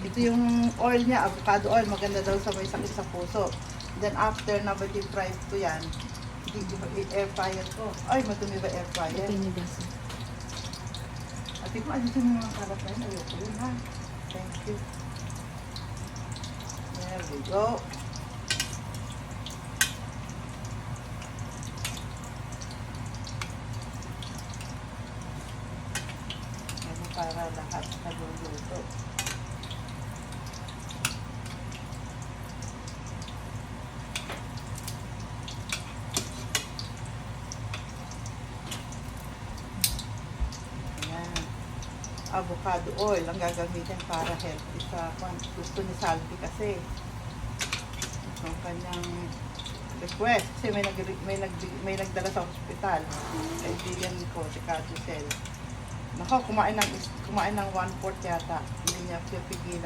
Ito yung oil niya, avocado oil. Maganda daw sa may sakit sa puso. Then after na fry ko yan, air fryer ko. Ay, madumi ba air fryer? Okay ni Basa. Ate ko, alisin mo mga kalat na yun. Ayoko yun, ha? Thank you. There we go. Ano para lahat naluluto. Avocado oil ang gagamitin para healthy sa gusto ni Salvi kasi ang kanyang request kasi may nagdala sa ospital kaibigan ko si Katusel. Nako, kumain ng 1/4 yata, hindi niya pipigilan.